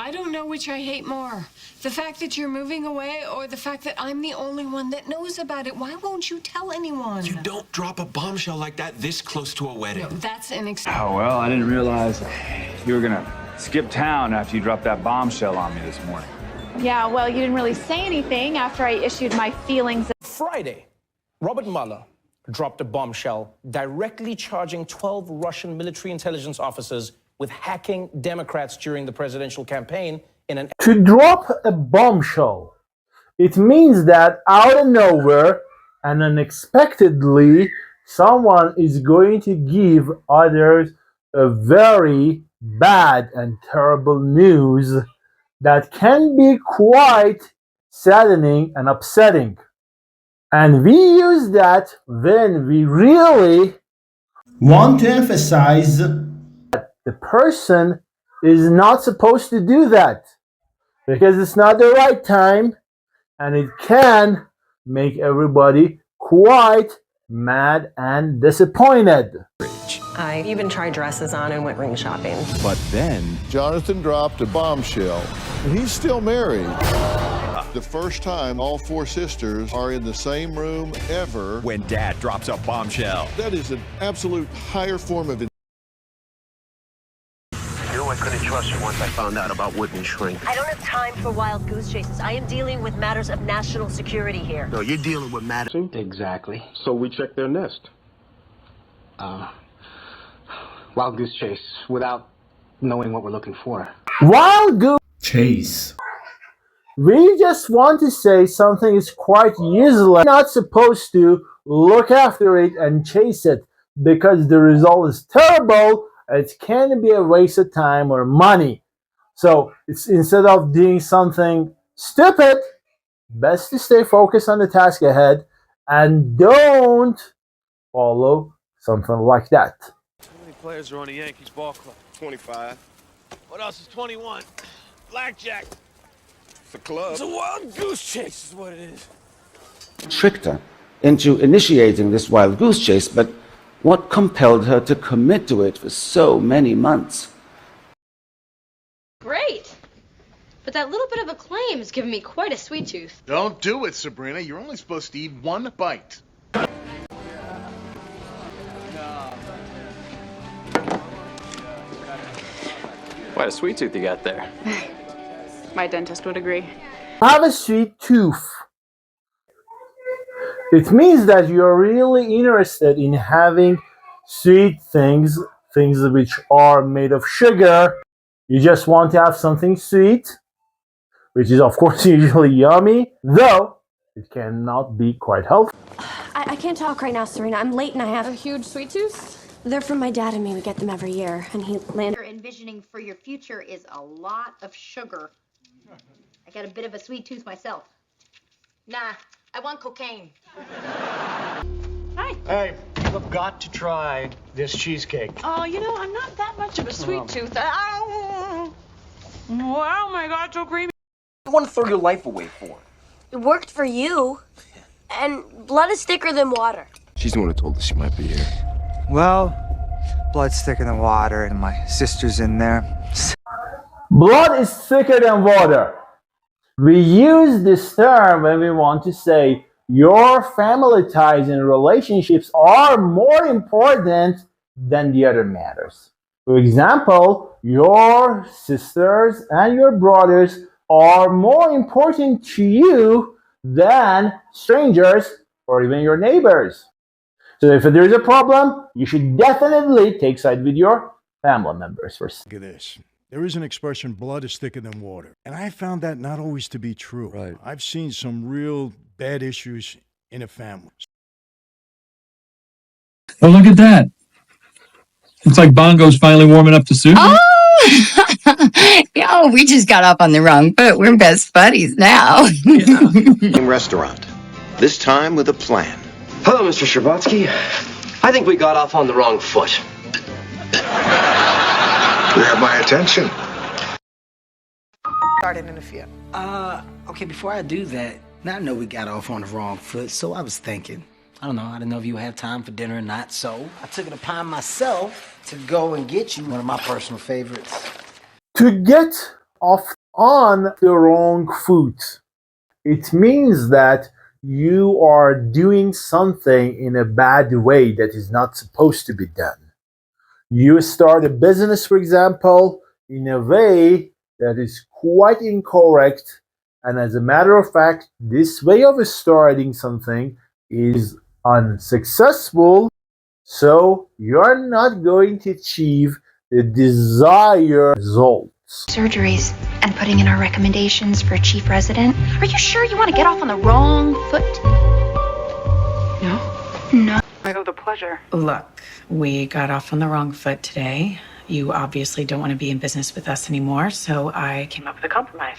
I don't know which I hate more. The fact that you're moving away or the fact that I'm the only one that knows about it. Why won't you tell anyone? You don't drop a bombshell like that this close to a wedding. No, that's an Oh, well, I didn't realize you were gonna skip town after you dropped that bombshell on me this morning. Yeah, well, you didn't really say anything after I issued my feelings. Friday, Robert Mueller dropped a bombshell directly charging 12 Russian military intelligence officers with hacking Democrats during the presidential campaign in an... To drop a bombshell, it means that out of nowhere and unexpectedly, someone is going to give others a very bad and terrible news that can be quite saddening and upsetting. And we use that when we really want to emphasize that the person is not supposed to do that because it's not the right time and it can make everybody quite mad and disappointed. I even tried dresses on and went ring shopping. But then Jonathan dropped a bombshell, and he's still married. The first time all four sisters are in the same room ever. when Dad drops a bombshell. That is an absolute higher form of... You know, I couldn't trust you once I found out about Whitney Shrink. I don't have time for wild goose chases. I am dealing with matters of national security here. No, you're dealing with matters. Exactly. So we checked their nest. Wild goose chase without knowing what we're looking for. Wild goose chase. We just want to say something is quite useless. You're not supposed to look after it and chase it because the result is terrible. It can be a waste of time or money. So it's instead of doing something stupid, best to stay focused on the task ahead and don't follow something like that. How many players are on the Yankees ball club? 25. What else is 21? Blackjack. It's a club. It's a wild goose chase is what it is. Tricked her into initiating this wild goose chase, but what compelled her to commit to it for so many months? Great! But that little bit of acclaim has given me quite a sweet tooth. Don't do it, Sabrina. You're only supposed to eat one bite. Quite a sweet tooth you got there. My dentist would agree. Have a sweet tooth. It means that you're really interested in having sweet things, things which are made of sugar. You just want to have something sweet, which is of course usually yummy, though it cannot be quite healthy. I can't talk right now, Serena. I'm late and I have A huge sweet tooth? They're from my dad and me. We get them every year. And he landed. You're envisioning for your future is a lot of sugar. I got a bit of a sweet tooth myself. Nah, I want cocaine. Hi. Hey, you've got to try this cheesecake. Oh, you know, I'm not that much of a sweet tooth. Oh my God, so creamy. You want to throw your life away for? It worked for you. And blood is thicker than water. She's the one who told us she might be here. Well, blood's thicker than water, and my sister's in there. Blood is thicker than water. We use this term when we want to say your family ties and relationships are more important than the other matters. For example, your sisters and your brothers are more important to you than strangers or even your neighbors. So if there is a problem, you should definitely take side with your family members first. Look at this. There is an expression, blood is thicker than water. And I found that not always to be true. Right. I've seen some real bad issues in a family. Oh, look at that. It's like Bongo's finally warming up to Susan. Oh! Yo, we just got off on the wrong foot. We're best buddies now. Restaurant. This time with a plan. Hello, Mr. Sherbatsky. I think we got off on the wrong foot. You have my attention. Starting in a few. Okay, before I do that, now I know we got off on the wrong foot, so I was thinking, I didn't know if you had time for dinner or not, so I took it upon myself to go and get you one of my personal favorites. To get off on the wrong foot. It means that you are doing something in a bad way that is not supposed to be done. You start a business, for example, in a way that is quite incorrect, and as a matter of fact, this way of starting something is unsuccessful, so you're not going to achieve the desired results. Surgeries and putting in our recommendations for chief resident. Are you sure you want to get off on the wrong foot? No. I owe the pleasure. Look, we got off on the wrong foot today. You obviously don't want to be in business with us anymore, so I came up with a compromise.